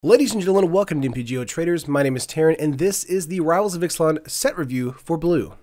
Ladies and gentlemen, welcome to MPGO Traders. My name is Taryn, and this is the Rivals of Ixalan set review for Blue.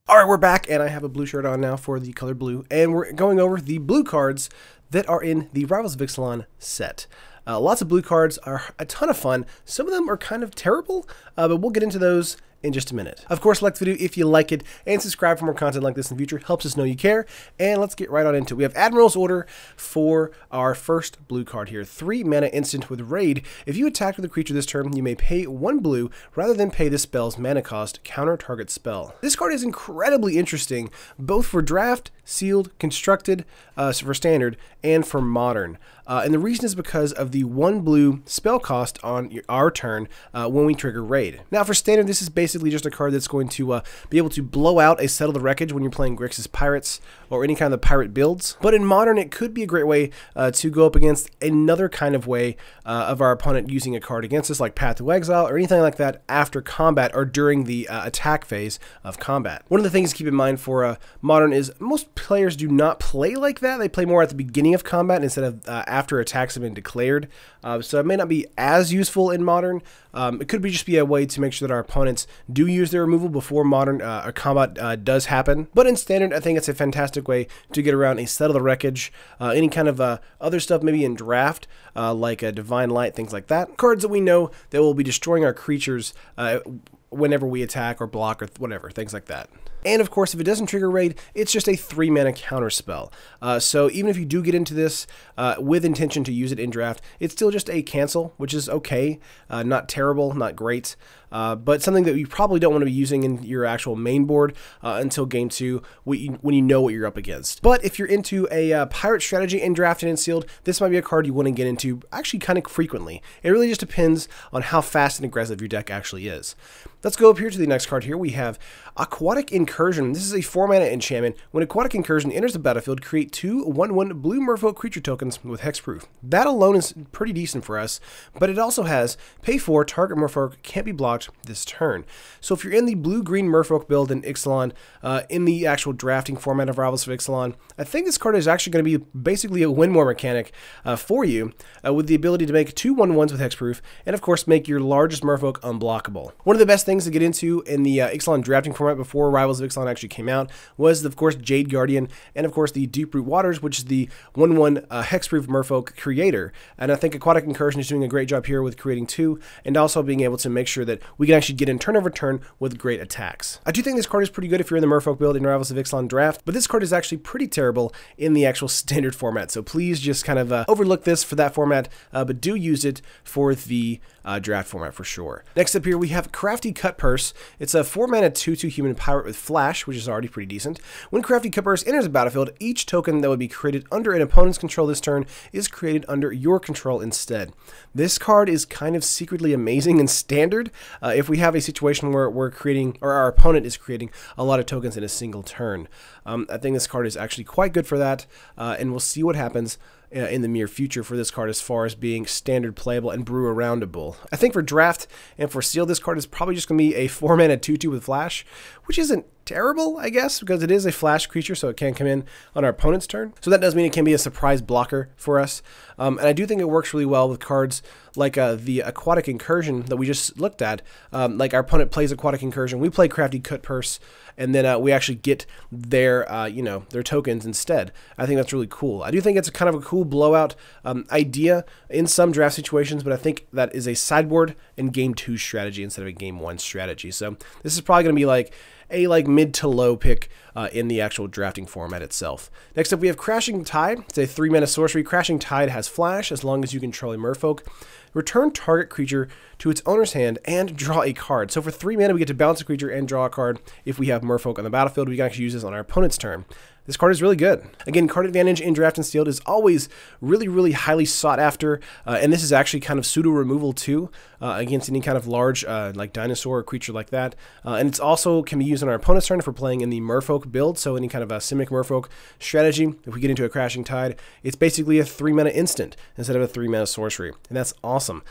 Alright, we're back, and I have a blue shirt on now for the color blue, and we're going over the blue cards that are in the Rivals of Ixalan set. Lots of blue cards are a ton of fun. Some of them are kind of terrible, but we'll get into those in just a minute. Of course, like the video if you like it, and subscribe for more content like this in the future. Helps us know you care. And let's get right on into it. We have Admiral's Order for our first blue card here. 3 mana instant with Raid. If you attack with a creature this turn, you may pay 1 blue rather than pay this spell's mana cost, counter target spell. This card is incredibly interesting, both for draft, sealed, constructed, for standard, and for modern. And the reason is because of the 1 blue spell cost on our turn when we trigger Raid. Now for standard, this is basically just a card that's going to be able to blow out a Settle the Wreckage when you're playing Grixis Pirates or any kind of pirate builds. But in modern, it could be a great way to go up against another kind of way of our opponent using a card against us, like Path to Exile or anything like that after combat or during the attack phase of combat. One of the things to keep in mind for modern is most players do not play like that. They play more at the beginning of combat instead of after attacks have been declared. So it may not be as useful in modern. It could just be a way to make sure that our opponents do use their removal before modern combat does happen. But in standard, I think it's a fantastic way to get around a Settle the Wreckage, any kind of other stuff maybe in draft, like a Divine Light, things like that. Cards that we know that will be destroying our creatures whenever we attack or block or whatever, things like that. And of course, if it doesn't trigger Raid, it's just a 3 mana counter spell. So even if you do get into this with intention to use it in draft, it's still just a cancel, which is okay. Not terrible, not great, but something that you probably don't want to be using in your actual main board until game 2 when you know what you're up against. But if you're into a pirate strategy in drafted and sealed, this might be a card you want to get into actually kind of frequently. It really just depends on how fast and aggressive your deck actually is. Let's go up here to the next card here. We have Aquatic Incursion. This is a 4 mana enchantment. When Aquatic Incursion enters the battlefield, create 2 1/1 blue merfolk creature tokens with hexproof. That alone is pretty decent for us, but it also has pay 4, target merfolk can't be blocked this turn. So if you're in the blue-green merfolk build in Ixalan, in the actual drafting format of Rivals of Ixalan, I think this card is actually going to be basically a win-more mechanic for you, with the ability to make 2 1/1s with hexproof, and of course make your largest merfolk unblockable. One of the best things to get into in the Ixalan drafting format before Rivals of Ixalan actually came out was, of course, Jade Guardian, and of course the Deeproot Waters, which is the 1/1 hexproof merfolk creator. And I think Aquatic Incursion is doing a great job here with creating 2, and also being able to make sure that we can actually get in turn over turn with great attacks. I do think this card is pretty good if you're in the merfolk build in Rivals of Ixalan draft, but this card is actually pretty terrible in the actual standard format. So please just kind of overlook this for that format, but do use it for the draft format for sure. Next up here we have Crafty Cut Purse. It's a 4 mana 2/2 human pirate with flash, which is already pretty decent. When Crafty Cut Purse enters the battlefield, each token that would be created under an opponent's control this turn is created under your control instead. This card is kind of secretly amazing in standard if we have a situation where we're creating, or our opponent is creating a lot of tokens in a single turn. I think this card is actually quite good for that, and we'll see what happens in the near future for this card as far as being standard playable and brew aroundable. I think for draft and for seal, this card is probably just going to be a 4 mana 2/2 with flash, which isn't terrible, I guess, because it is a flash creature, so it can come in on our opponent's turn. So that does mean it can be a surprise blocker for us. And I do think it works really well with cards like the Aquatic Incursion that we just looked at. Like our opponent plays Aquatic Incursion, we play Crafty Cut Purse, and then we actually get their, their tokens instead. I think that's really cool. I do think it's a kind of a cool blowout idea in some draft situations, but I think that is a sideboard and game 2 strategy instead of a game 1 strategy. So this is probably going to be like a mid to low pick in the actual drafting format itself. Next up we have Crashing Tide. It's a 3 mana sorcery. Crashing Tide has flash as long as you control a merfolk. Return target creature to its owner's hand and draw a card. So for 3 mana we get to bounce a creature and draw a card. If we have merfolk on the battlefield, we can actually use this on our opponent's turn. This card is really good. Again, card advantage in draft and sealed is always really, really highly sought after, and this is actually kind of pseudo removal too against any kind of large like dinosaur or creature like that. And it's also can be used on our opponent's turn if we're playing in the merfolk build, so any kind of a Simic merfolk strategy. If we get into a Crashing Tide, it's basically a 3 mana instant instead of a 3 mana sorcery, and that's awesome.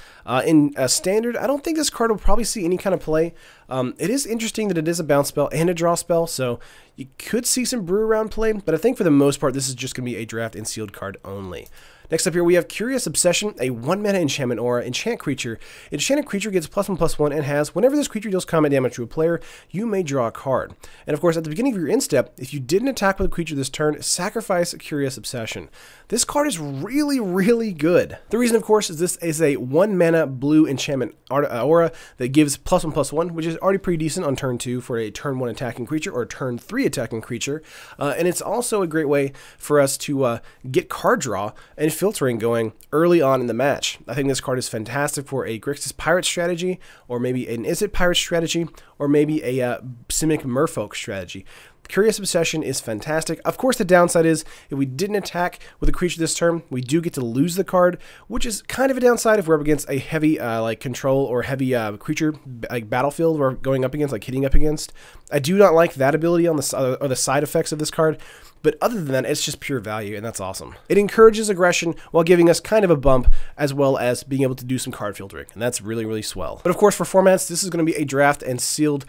In standard, I don't think this card will probably see any kind of play It is interesting that it is a bounce spell and a draw spell, so you could see some brew around play, but I think for the most part this is just going to be a draft and sealed card only. Next up here we have Curious Obsession, a 1-mana enchantment aura, enchant creature. Enchanted creature gets +1/+1 and has, whenever this creature deals combat damage to a player, you may draw a card. And of course, at the beginning of your instep, if you didn't attack with a creature this turn, sacrifice Curious Obsession. This card is really, really good. The reason, of course, is this is a 1-mana blue enchantment aura that gives +1/+1, which is already pretty decent on turn 2 for a turn 1 attacking creature or turn 3 attacking creature. And it's also a great way for us to get card draw and filtering going early on in the match. I think this card is fantastic for a Grixis Pirate strategy, or maybe an Izzet Pirate strategy, or maybe a Simic Merfolk strategy. Curious Obsession is fantastic. Of course, the downside is if we didn't attack with a creature this turn, we do get to lose the card, which is kind of a downside if we're up against a heavy like control or heavy creature like battlefield we're going up against, like hitting up against. I do not like that ability on the or the side effects of this card. But other than that, it's just pure value, and that's awesome. It encourages aggression while giving us kind of a bump, as well as being able to do some card filtering, and that's really, really swell. But of course, for formats, this is going to be a draft and sealed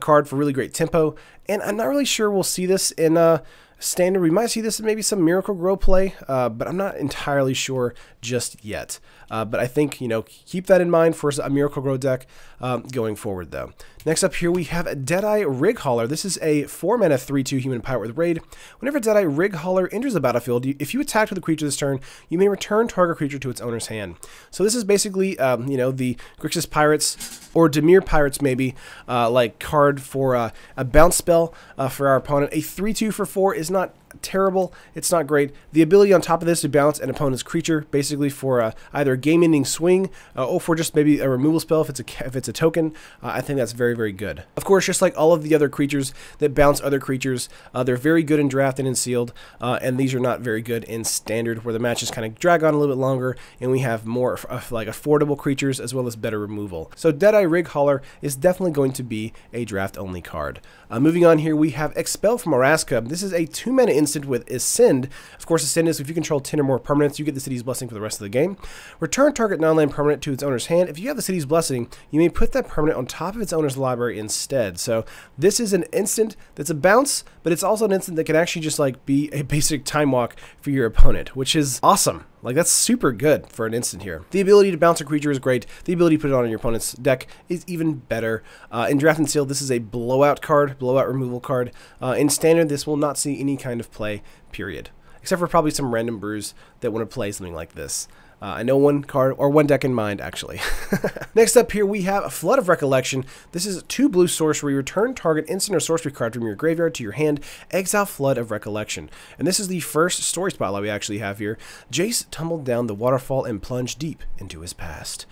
card for really great tempo, and I'm not really sure we'll see this in standard. We might see this in maybe some Miracle Grow play, but I'm not entirely sure just yet. But I think, you know, keep that in mind for a Miracle Grow deck going forward, though. Next up here, we have Deadeye Rig Hauler. This is a 4-mana 3/2 human pirate with raid. Whenever Deadeye Rig Hauler enters the battlefield, if you attack with a creature this turn, you may return target creature to its owner's hand. So this is basically, you know, the Grixis Pirates or Dimir Pirates maybe, like card for a bounce spell for our opponent. A 3/2 for 4 is not terrible. It's not great. The ability on top of this to bounce an opponent's creature, basically for either a game-ending swing or for just maybe a removal spell if it's a token. I think that's very, very good. Of course, just like all of the other creatures that bounce other creatures, they're very good in draft and in sealed, and these are not very good in standard, where the matches kind of drag on a little bit longer, and we have more like affordable creatures as well as better removal. So Deadeye Rig Hauler is definitely going to be a draft-only card. Moving on here, we have Expel from Araska. This is a 2-mana instant with Ascend. Of course, Ascend is if you control 10 or more permanents, you get the City's Blessing for the rest of the game. Return target non-land permanent to its owner's hand. If you have the City's Blessing, you may put that permanent on top of its owner's library instead. So this is an instant that's a bounce, but it's also an instant that can actually just like be a basic time walk for your opponent, which is awesome. Like, that's super good for an instant here. The ability to bounce a creature is great. The ability to put it on your opponent's deck is even better. In Draft and Sealed, this is a blowout card, blowout removal card. In Standard, this will not see any kind of play, period. Except for probably some random brews that want to play something like this. I know one card, or one deck in mind, actually. Next up here, we have a Flood of Recollection. This is 2 blue sorcery. Return target instant or sorcery card from your graveyard to your hand. Exile Flood of Recollection. And this is the first story spotlight we actually have here. Jace tumbled down the waterfall and plunged deep into his past.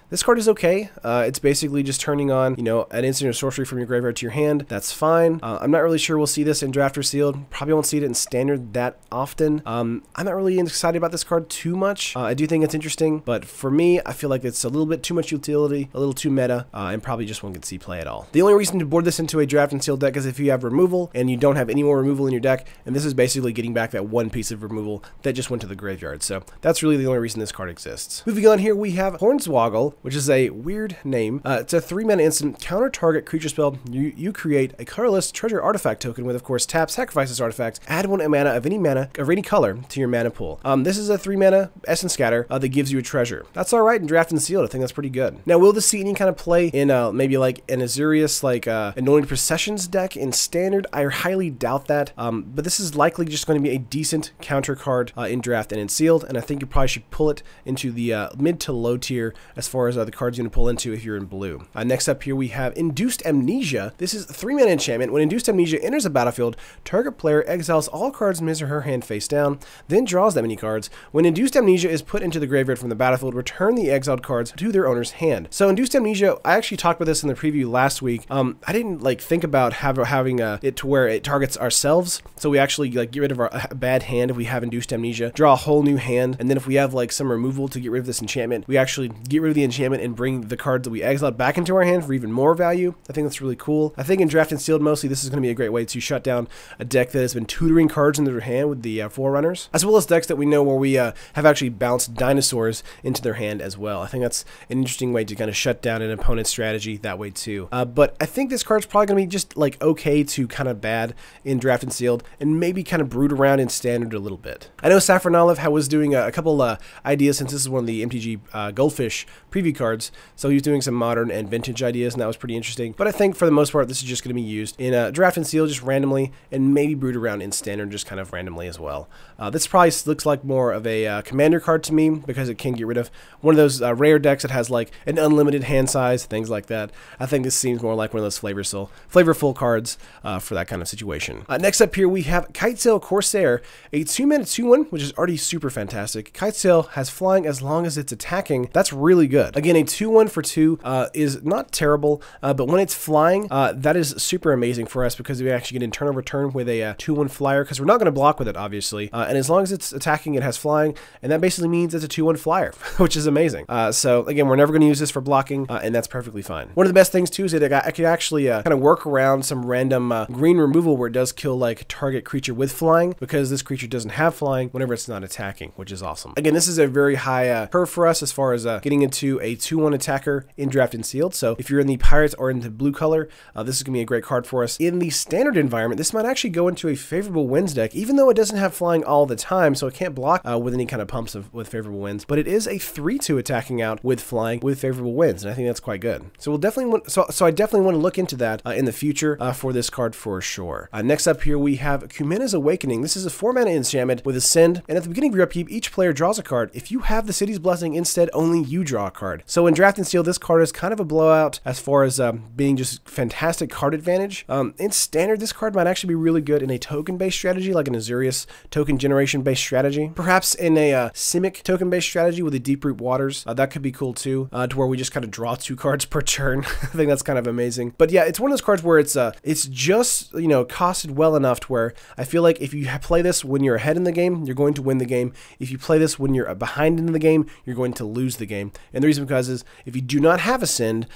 This card is okay. It's basically just turning on, you know, an instant or sorcery from your graveyard to your hand. That's fine. I'm not really sure we'll see this in draft or sealed. Probably won't see it in standard that often. I'm not really excited about this card too much. I do think it's interesting, but for me, I feel like it's a little bit too much utility, a little too meta, and probably just won't get to see play at all. The only reason to board this into a draft and sealed deck is if you have removal and you don't have any more removal in your deck, and this is basically getting back that one piece of removal that just went to the graveyard. So that's really the only reason this card exists. Moving on here, we have Hornswoggle, which is a weird name. It's a 3-mana instant counter target creature spell. You create a colorless treasure artifact token with, of course, tap, sacrifice this artifact, add 1 mana of any color to your mana pool. This is a 3-mana Essence Scatter that gives you a treasure. That's all right in draft and sealed. I think that's pretty good. Now, will this see any kind of play in maybe like an Azurius, like Anointed Processions deck in standard? I highly doubt that. But this is likely just going to be a decent counter card in draft and in sealed, and I think you probably should pull it into the mid to low tier as far as the cards you're going to pull into if you're in blue. Next up here we have Induced Amnesia. This is a 3-mana enchantment. When Induced Amnesia enters the battlefield, target player exiles all cards in his or her hand face down, then draws that many cards. When Induced Amnesia is put into the graveyard from the battlefield, return the exiled cards to their owner's hand. So Induced Amnesia, I actually talked about this in the preview last week. I didn't like think about having it to where it targets ourselves, so we actually like get rid of our bad hand if we have Induced Amnesia, draw a whole new hand, and then if we have like some removal to get rid of this enchantment, we actually actually get rid of the enchantment and bring the cards that we exiled back into our hand for even more value. I think that's really cool. I think in Draft and Sealed mostly this is going to be a great way to shut down a deck that has been tutoring cards in their hand with the Forerunners, as well as decks that we know where we have actually bounced dinosaurs into their hand as well. I think that's an interesting way to kind of shut down an opponent's strategy that way too. But I think this card's probably going to be just like okay to kind of bad in Draft and Sealed, and maybe kind of brood around in Standard a little bit. I know Saffron Olive was doing a couple ideas, since this is one of the MTG Goldfish preview cards, so he was doing some modern and vintage ideas, and that was pretty interesting. But I think for the most part this is just going to be used in Draft and Sealed just randomly, and maybe brood around in Standard just kind of randomly as well. This probably looks like more of a commander card to me, because it can get rid of one of those rare decks that has like an unlimited hand size, things like that. I think this seems more like one of those flavorful cards for that kind of situation. Next up here we have Kitesail Corsair, a 2-mana 2/1, which is already super fantastic. Kitesail has flying as long as it's attacking. That's really good. Again, a 2/1 for 2 is not terrible, but when it's flying, that is super amazing for us, because we actually get in turn over turn with a 2/1 flyer, because we're not going to block with it, obviously. And as long as it's attacking, it has flying, and that basically means it's a 2/1 flyer, which is amazing. So again, we're never going to use this for blocking, and that's perfectly fine. One of the best things too is that I could actually kind of work around some random green removal where it does kill like target creature with flying, because this creature doesn't have flying whenever it's not attacking, which is awesome. Again, this is a very high curve for us as far as getting into a 2/1 attacker in Draft and Sealed. So if you're in the Pirates or into blue color, this is going to be a great card for us. In the Standard environment, this might actually go into a favorable winds deck, even though it doesn't have flying all the time, so it can't block with any kind of pumps with favorable winds. But it is a 3/2 attacking out with flying with favorable winds, and I think that's quite good. So we'll definitely want, so I definitely want to look into that in the future for this card for sure. Next up here we have Kumina's Awakening. This is a 4-mana enchantment with Ascend, and at the beginning of your upkeep, each player draws a card. If you have the City's Blessing instead, only you draw a card. So in Draft and Sealed, this card is kind of a blowout as far as being just fantastic card advantage. In Standard, this card might actually be really good in a token-based strategy, like an Azurius token generation-based strategy. Perhaps in a Simic token-based strategy with the Deep Root Waters, that could be cool too, to where we just kind of draw 2 cards per turn. I think that's kind of amazing. But yeah, it's one of those cards where it's just, you know, costed well enough to where I feel like if you play this when you're ahead in the game, you're going to win the game. If you play this when you're behind in the game, you're going to lose the game. And the reason because is if you do not have Ascend,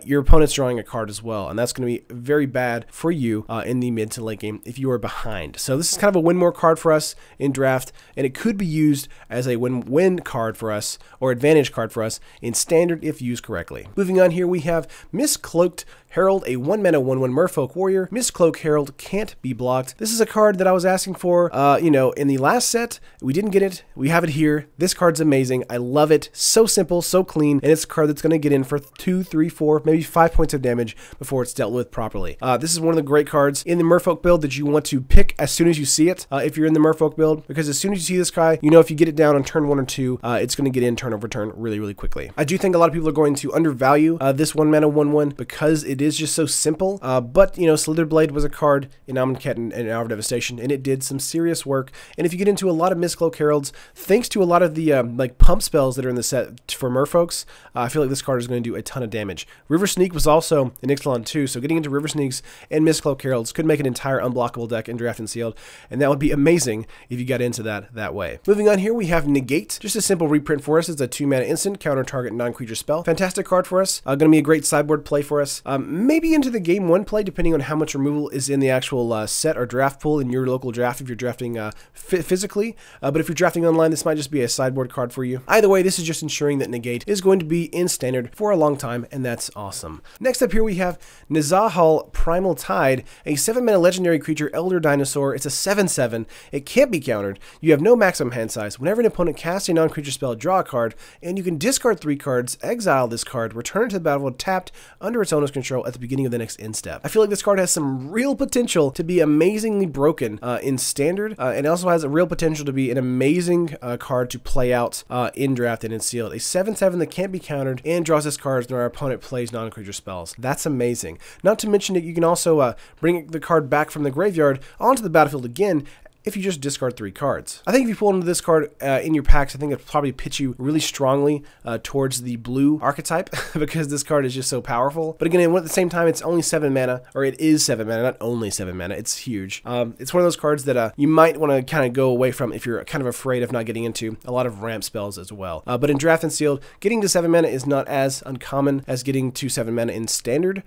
your opponent's drawing a card as well, and that's going to be very bad for you in the mid to late game if you are behind. So this is kind of a win more card for us in Draft, and it could be used as a win-win card for us, or advantage card for us in Standard if used correctly. Moving on here, we have Miscloaked Herald, a 1-mana 1/1 Merfolk Warrior. Miscloak Herald can't be blocked. This is a card that I was asking for, you know, in the last set. We didn't get it. We have it here. This card's amazing. I love it. So simple, so clean, and it's a card that's going to get in for 2, 3, 4, maybe 5 points of damage before it's dealt with properly. This is one of the great cards in the Merfolk build that you want to pick as soon as you see it, if you're in the Merfolk build, because as soon as you see this guy, you know if you get it down on turn 1 or 2, it's going to get in turn over turn really, really quickly. I do think a lot of people are going to undervalue this 1-mana 1/1 because it is just so simple, but you know, Slitherblade was a card in Amonkhet and Hour of Devastation, and it did some serious work. And if you get into a lot of Miscloak Heralds, thanks to a lot of the like pump spells that are in the set for Merfolks, I feel like this card is going to do a ton of damage. River Sneak was also in Ixalan too, so getting into River Sneaks and Miscloak Heralds could make an entire unblockable deck in Draft and Sealed, and that would be amazing if you got into that way. Moving on here, we have Negate, just a simple reprint for us. It's a 2-mana instant, counter target non-creature spell. Fantastic card for us. Going to be a great sideboard play for us. Maybe into the game 1 play, depending on how much removal is in the actual set or draft pool in your local draft if you're drafting physically. But if you're drafting online, this might just be a sideboard card for you. Either way, this is just ensuring that Negate is going to be in Standard for a long time, and that's awesome. Next up here, we have Nizahal Primal Tide, a 7-mana legendary creature, Elder Dinosaur. It's a 7/7. It can't be countered. You have no maximum hand size. Whenever an opponent casts a non-creature spell, draw a card, and you can discard 3 cards, exile this card, return it to the battlefield tapped under its owner's control at the beginning of the next end step. I feel like this card has some real potential to be amazingly broken in Standard, and it also has a real potential to be an amazing card to play out in Draft and in Sealed. A 7/7 that can't be countered and draws this card when our opponent plays non-creature spells. That's amazing. Not to mention that you can also bring the card back from the graveyard onto the battlefield again if you just discard 3 cards. I think if you pull into this card in your packs, I think it'll probably pitch you really strongly towards the blue archetype because this card is just so powerful. But again, at the same time, it's only 7 mana, or it is 7 mana, not only 7 mana. It's huge. It's one of those cards that you might want to kind of go away from if you're kind of afraid of not getting into a lot of ramp spells as well. But in Draft and Sealed, getting to 7 mana is not as uncommon as getting to 7 mana in Standard.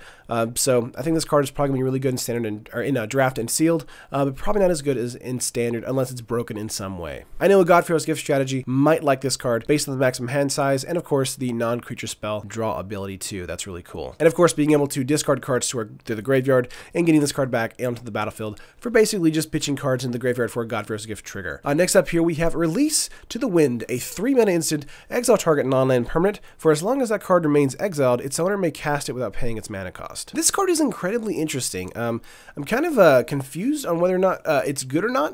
So I think this card is probably going to be really good in Standard or in Draft and Sealed, but probably not as good as in Standard unless it's broken in some way. I know a Godfarrow's Gift strategy might like this card based on the maximum hand size and of course the non-creature spell draw ability too. That's really cool. And of course being able to discard cards to the graveyard and getting this card back onto the battlefield for basically just pitching cards in the graveyard for a Godfarrow's Gift trigger. Next up here we have Release to the Wind, a 3 mana instant, exile target non-land permanent. For as long as that card remains exiled, its owner may cast it without paying its mana cost. This card is incredibly interesting. I'm kind of confused on whether or not it's good or not.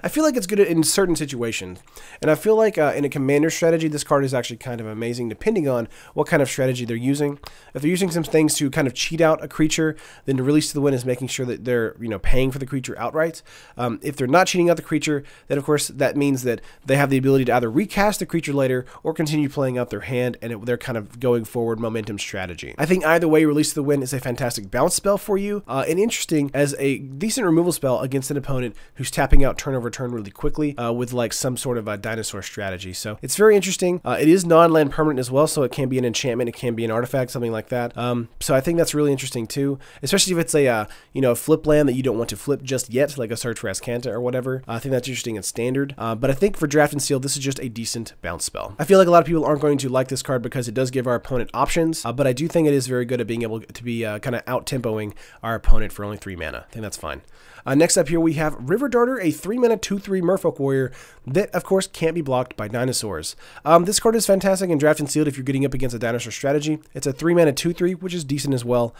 I feel like it's good in certain situations, and I feel like in a commander strategy, this card is actually kind of amazing depending on what kind of strategy they're using. If they're using some things to kind of cheat out a creature, then the Release to the Wind is making sure that they're paying for the creature outright. If they're not cheating out the creature, then of course that means that they have the ability to either recast the creature later or continue playing out their hand, and they're kind of going forward momentum strategy. I think either way, Release to the Wind is a fantastic bounce spell for you, and interesting as a decent removal spell against an opponent who's tapping out turn over turn really quickly with like some sort of a dinosaur strategy. So it's very interesting. It is non-land permanent as well, so it can be an enchantment, it can be an artifact, something like that. So I think that's really interesting too, especially if it's a flip land that you don't want to flip just yet, like a Search for Azcanta or whatever. I think that's interesting in Standard. But I think for Draft and Sealed, this is just a decent bounce spell. I feel like a lot of people aren't going to like this card because it does give our opponent options, but I do think it is very good at being able to be kind of out-tempoing our opponent for only 3 mana. I think that's fine. Next up here we have River Darter, a 3 mana 2/3 Merfolk Warrior that of course can't be blocked by dinosaurs. This card is fantastic in Draft and Sealed if you're getting up against a dinosaur strategy. It's a 3 mana 2/3, which is decent as well.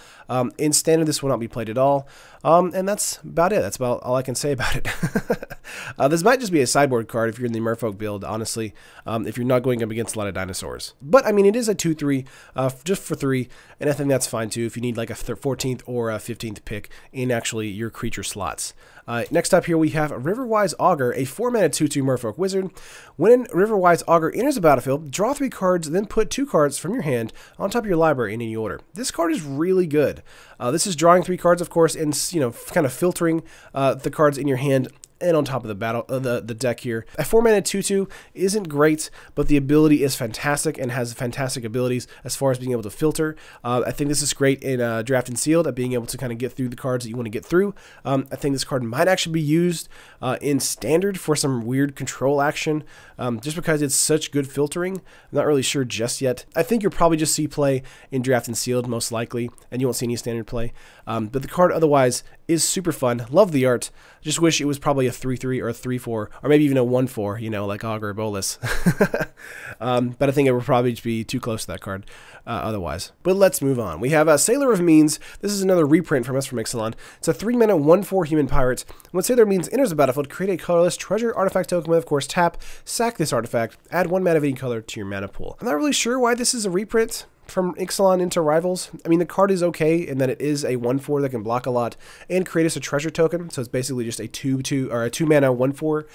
In Standard, this will not be played at all. And that's about it. That's about all I can say about it. This might just be a sideboard card if you're in the Merfolk build, honestly, if you're not going up against a lot of dinosaurs. But I mean, it is a 2/3 just for 3, and I think that's fine too if you need like a 14th or a 15th pick in actually your creature slots. Next up here we have Riverwise Augur, a 4 mana 2/2 Merfolk Wizard. When Riverwise Augur enters the battlefield, draw 3 cards, then put 2 cards from your hand on top of your library in any order. This card is really good. This is drawing 3 cards, of course, and kind of filtering the cards in your hand and on top of the deck here. A 4 mana 2/2 isn't great, but the ability is fantastic and has fantastic abilities as far as being able to filter. I think this is great in Draft and Sealed at being able to kind of get through the cards that you want to get through. I think this card might actually be used in Standard for some weird control action, just because it's such good filtering. I'm not really sure just yet. I think you'll probably just see play in Draft and Sealed most likely, and you won't see any Standard play. But the card otherwise is super fun. Love the art. Just wish it was probably a 3/3 or a 3/4, or maybe even a 1/4, like Augur or Bolus. But I think it would probably be too close to that card otherwise. But let's move on. We have Sailor of Means. This is another reprint from us from Ixalan. It's a 3 mana 1/4 human pirate. When Sailor of Means enters the battlefield, create a colorless treasure artifact token with, of course, tap, sack this artifact, add 1 mana of any color to your mana pool. I'm not really sure why this is a reprint from Ixalan into Rivals. I mean, the card is okay in that it is a 1/4 that can block a lot and create us a treasure token, so it's basically just a 2/2 or a 2 mana 1/4.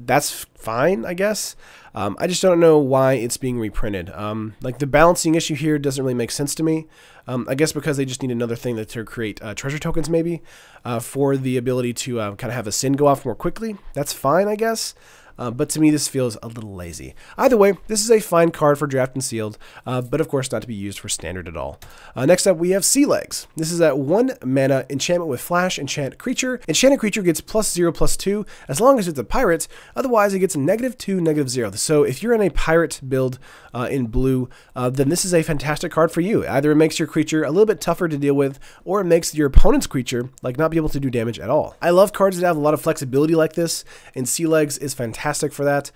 That's fine, I guess. I just don't know why it's being reprinted. Like the balancing issue here doesn't really make sense to me. I guess because they just need another thing to create treasure tokens maybe for the ability to kind of have a sin go off more quickly. That's fine, I guess. But to me, this feels a little lazy. Either way, this is a fine card for Draft and Sealed, but of course not to be used for Standard at all. Next up, we have Sea Legs. This is a 1 mana enchantment with Flash, enchant creature. Enchanted creature gets +0/+2 as long as it's a pirate. Otherwise, it gets -2, -0. So if you're in a pirate build in blue, then this is a fantastic card for you. Either it makes your creature a little bit tougher to deal with, or it makes your opponent's creature not be able to do damage at all. I love cards that have a lot of flexibility like this, and Sea Legs is fantastic fantastic for that.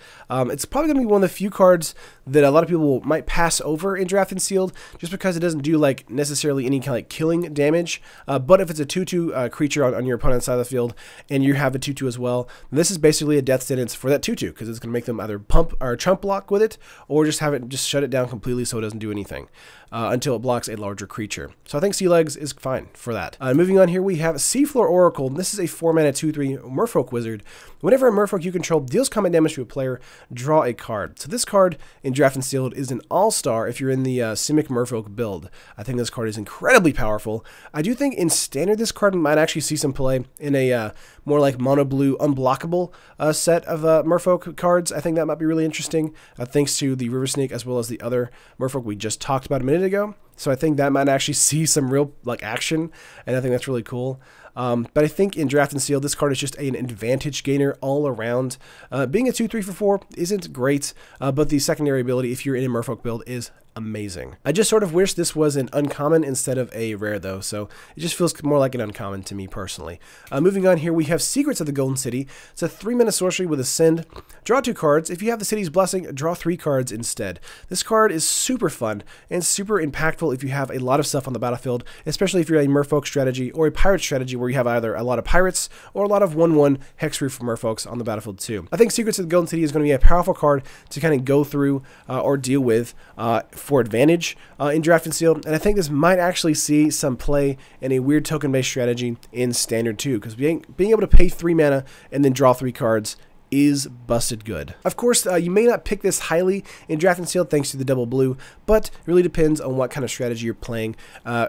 It's probably going to be one of the few cards that a lot of people might pass over in Draft and Sealed, just because it doesn't do like necessarily any kind of like killing damage. But if it's a 2/2 creature on your opponent's side of the field, and you have a 2/2 as well, this is basically a death sentence for that 2/2, because it's going to make them either pump or chump block with it, or just have it shut it down completely so it doesn't do anything until it blocks a larger creature. So I think Sea Legs is fine for that. Moving on here, we have Seafloor Oracle. This is a 4-mana 2/3 Merfolk Wizard. Whenever a Merfolk you control deals combat damage to a player, draw a card. So this card in Draft and Sealed is an all-star if you're in the Simic Merfolk build. I think this card is incredibly powerful. I do think in Standard this card might actually see some play in a more like mono-blue unblockable set of Merfolk cards. I think that might be really interesting, thanks to the River Snake as well as the other Merfolk we just talked about a minute ago. So I think that might actually see some real like action, and I think that's really cool. But I think in Draft and Sealed, this card is just an advantage gainer all around. Being a 2/3 for 4 isn't great, but the secondary ability, if you're in a Merfolk build, is amazing. I just sort of wish this was an uncommon instead of a rare though, so it just feels more like an uncommon to me personally. Moving on here, we have Secrets of the Golden City. It's a 3-mana sorcery with Ascend. Draw 2 cards. If you have the city's blessing, draw 3 cards instead. This card is super fun and super impactful if you have a lot of stuff on the battlefield, especially if you're a Merfolk strategy or a pirate strategy where you have either a lot of pirates or a lot of 1/1 hexproof Merfolks on the battlefield too. I think Secrets of the Golden City is going to be a powerful card to kind of go through or deal with for advantage in Draft and Sealed, and I think this might actually see some play in a weird token-based strategy in Standard too, because being able to pay 3 mana and then draw 3 cards is busted good. Of course, you may not pick this highly in Draft and Sealed thanks to the double blue, but it really depends on what kind of strategy you're playing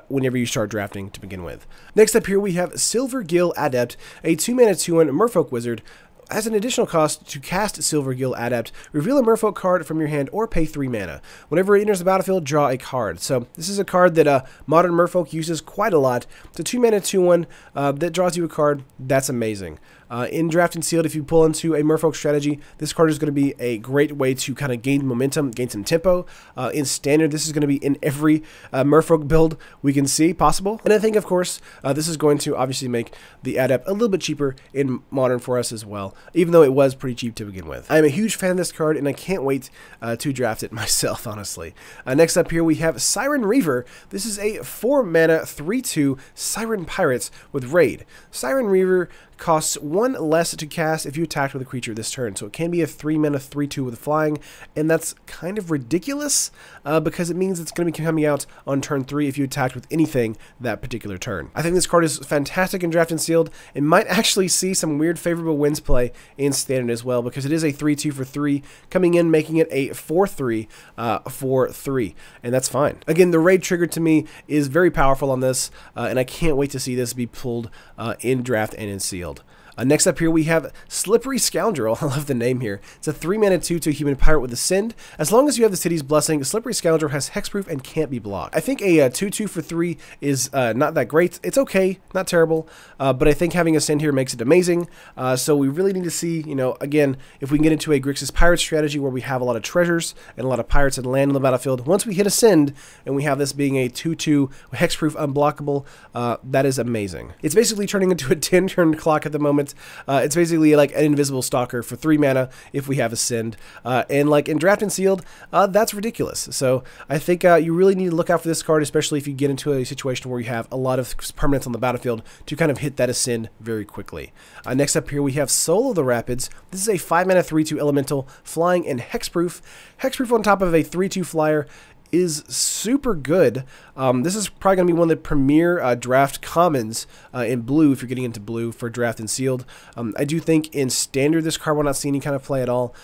whenever you start drafting to begin with. Next up here, we have Silvergill Adept, a 2-mana 2/1 Merfolk Wizard. As an additional cost to cast Silvergill Adept, reveal a Merfolk card from your hand or pay 3 mana. Whenever it enters the battlefield, draw a card. So this is a card that modern Merfolk uses quite a lot. It's a 2-mana 2/1 that draws you a card. That's amazing. In Draft and Sealed, if you pull into a Merfolk strategy, this card is going to be a great way to kind of gain momentum, gain some tempo. In Standard, this is going to be in every Merfolk build we can see possible. And I think, of course, this is going to obviously make the Adept a little bit cheaper in Modern for us as well, even though it was pretty cheap to begin with. I'm a huge fan of this card, and I can't wait to draft it myself, honestly. Next up here, we have Siren River. This is a 4-mana 3/2 Siren Pirates with Raid. Siren River costs 1 less to cast if you attack with a creature this turn. So it can be a 3-mana 3/2 with flying, and that's kind of ridiculous because it means it's going to be coming out on turn 3 if you attacked with anything that particular turn. I think this card is fantastic in Draft and Sealed. It might actually see some weird favorable wins play in Standard as well, because it is a 3/2 for 3, coming in making it a 4/3 for 3, and that's fine. Again, the raid trigger to me is very powerful on this, and I can't wait to see this be pulled in Draft and in Sealed. Next up here, we have Slippery Scoundrel. I love the name here. It's a 3-mana 2/2 human pirate with Ascend. As long as you have the city's blessing, Slippery Scoundrel has hexproof and can't be blocked. I think a 2/2 for 3 is not that great. It's okay, not terrible, but I think having Ascend here makes it amazing. So we really need to see, you know, again, if we can get into a Grixis pirate strategy where we have a lot of treasures and a lot of pirates and land on the battlefield. Once we hit Ascend and we have this being a 2/2 hexproof unblockable, that is amazing. It's basically turning into a 10-turn clock at the moment. It's basically like an invisible stalker for 3 mana if we have Ascend. And like in Draft and Sealed, that's ridiculous. So I think you really need to look out for this card, especially if you get into a situation where you have a lot of permanents on the battlefield to kind of hit that Ascend very quickly. Next up here, we have Soul of the Rapids. This is a 5-mana 3/2 elemental, flying and hexproof. Hexproof on top of a 3/2 flyer is super good. This is probably going to be one of the premier draft commons in blue if you're getting into blue for Draft and Sealed. I do think in Standard this card will not see any kind of play at all,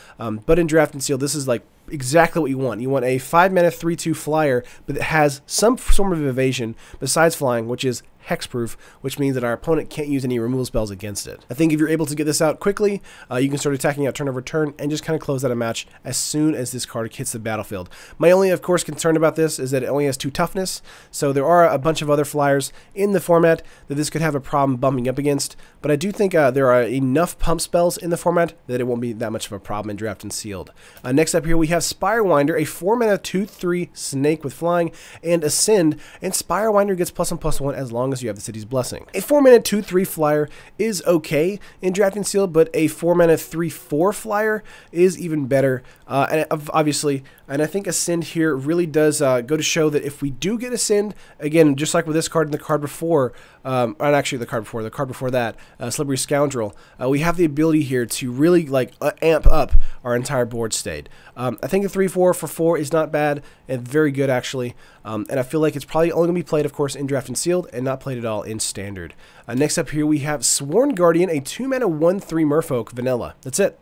but in Draft and Sealed this is like exactly what you want. You want a 5-mana 3/2 flyer, but it has some form of evasion besides flying, which is hexproof, which means that our opponent can't use any removal spells against it. I think if you're able to get this out quickly, you can start attacking out turn over turn and just kind of close out a match as soon as this card hits the battlefield. My only, of course, concern about this is that it only has 2 toughness, so there are a bunch of other flyers in the format that this could have a problem bumping up against, but I do think there are enough pump spells in the format that it won't be that much of a problem in Draft and Sealed. Next up here, we have Spirewinder, a 4-mana 2/3 snake with flying and ascend, and Spirewinder gets +1/+1 as long as you have the city's blessing. A 4-mana 2/3 flyer is okay in Draft and Sealed, but a 4-mana 3/4 flyer is even better. And obviously, and I think Ascend here really does go to show that if we do get Ascend, again, just like with this card and the card before, and actually the card before that, Slippery Scoundrel, we have the ability here to really like amp up our entire board state. I think the 3/4 for 4 is not bad and very good actually, and I feel like it's probably only going to be played, of course, in Draft and Sealed and not played at all in Standard. Next up here we have Sworn Guardian, a 2-mana 1/3 Merfolk vanilla. That's it.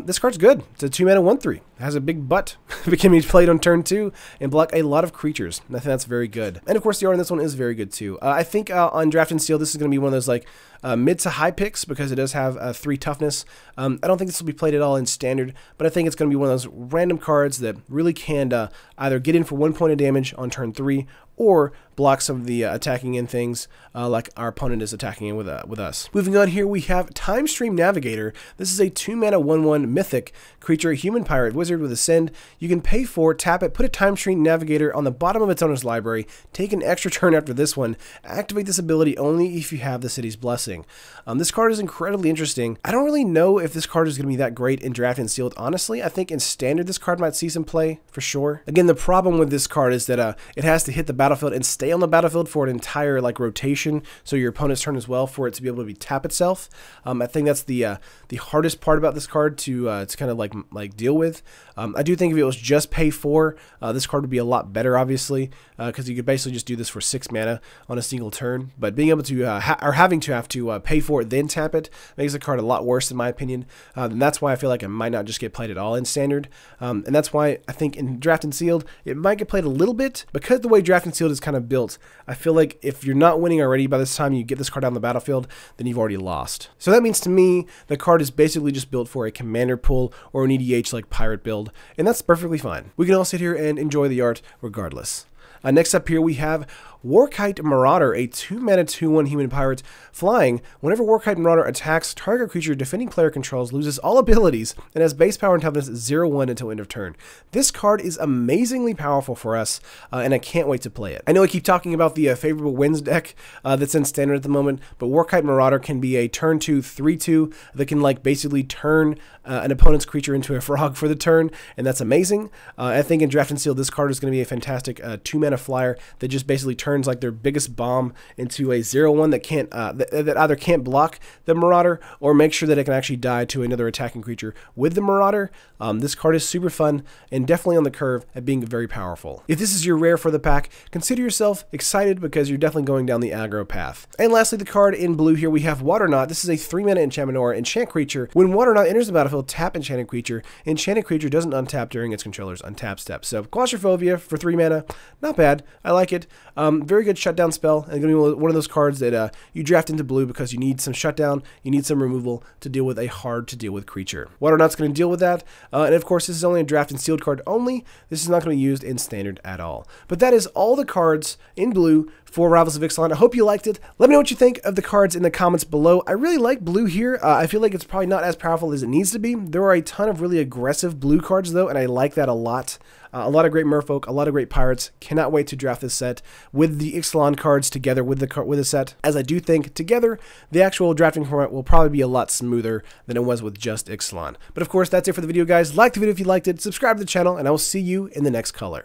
This card's good. It's a 2-mana 1/3. It has a big butt. It can be played on turn 2 and block a lot of creatures. I think that's very good. And of course, the art on this one is very good too. I think on Draft and Seal, this is going to be one of those like mid to high picks because it does have 3 toughness. I don't think this will be played at all in Standard, but I think it's going to be one of those random cards that really can either get in for 1 point of damage on turn 3 or block some of the attacking in things like our opponent is attacking in with us. Moving on here, we have Timestream Navigator. This is a 2-mana 1/1 mythic creature, human pirate wizard with Ascend. You can pay for, tap it, put a Timestream Navigator on the bottom of its owner's library, take an extra turn after this one, activate this ability only if you have the city's blessing. This card is incredibly interesting. I don't really know if this card is going to be that great in Draft and Sealed, honestly. I think in Standard this card might see some play for sure. Again, the problem with this card is that it has to hit the battlefield and stay on the battlefield for an entire like rotation, so your opponent's turn as well, for it to be able to tap itself. I think that's the hardest part about this card to kind of like deal with. I do think if it was just pay 4, this card would be a lot better, obviously, because you could basically just do this for 6 mana on a single turn. But being able to having to have to pay for it then tap it makes the card a lot worse, in my opinion. And that's why I feel like it might not just get played at all in Standard. And that's why I think in Draft and Sealed it might get played a little bit, because the way Draft and Sealed is kind of built. I feel like if you're not winning already by this time you get this card on the battlefield, then you've already lost. So that means to me the card is basically just built for a commander pull or an EDH like pirate build, and that's perfectly fine. We can all sit here and enjoy the art regardless. Next up here we have Kite Marauder, a 2-mana 2/1 human pirate flying. Whenever Kite Marauder attacks, target creature defending player controls loses all abilities and has base power and toughness 0/1 until end of turn. This card is amazingly powerful for us, and I can't wait to play it. I know I keep talking about the favorable wins deck that's in Standard at the moment, but Kite Marauder can be a turn 2 3/2 that can like basically turn an opponent's creature into a frog for the turn, and that's amazing. I think in Draft and Seal this card is going to be a fantastic 2-mana flyer that just basically turns like their biggest bomb into a 0/1 that can't that either can't block the Marauder or make sure that it can actually die to another attacking creature with the Marauder. This card is super fun and definitely on the curve at being very powerful. If this is your rare for the pack, consider yourself excited because you're definitely going down the aggro path. And lastly, the card in blue here we have Waterknot. This is a 3-mana enchantment aura enchant creature. When Waterknot enters the battlefield, tap enchanted creature. Enchanted creature doesn't untap during its controller's untap step. So Claustrophobia for 3 mana, not bad. I like it. Very good shutdown spell, and going to be one of those cards that you draft into blue because you need some shutdown, you need some removal to deal with a hard to deal with creature. Waterknot's going to deal with that, and of course this is only a Draft and Sealed card only. This is not going to be used in Standard at all. But that is all the cards in blue for Rivals of Ixalan. I hope you liked it. Let me know what you think of the cards in the comments below. I really like blue here. I feel like it's probably not as powerful as it needs to be. There are a ton of really aggressive blue cards though, and I like that a lot. A lot of great merfolk, a lot of great pirates. Cannot wait to draft this set with the Ixalan cards together with the set, as I do think together the actual drafting format will probably be a lot smoother than it was with just Ixalan. But of course, that's it for the video, guys. Like the video if you liked it, subscribe to the channel, and I will see you in the next color.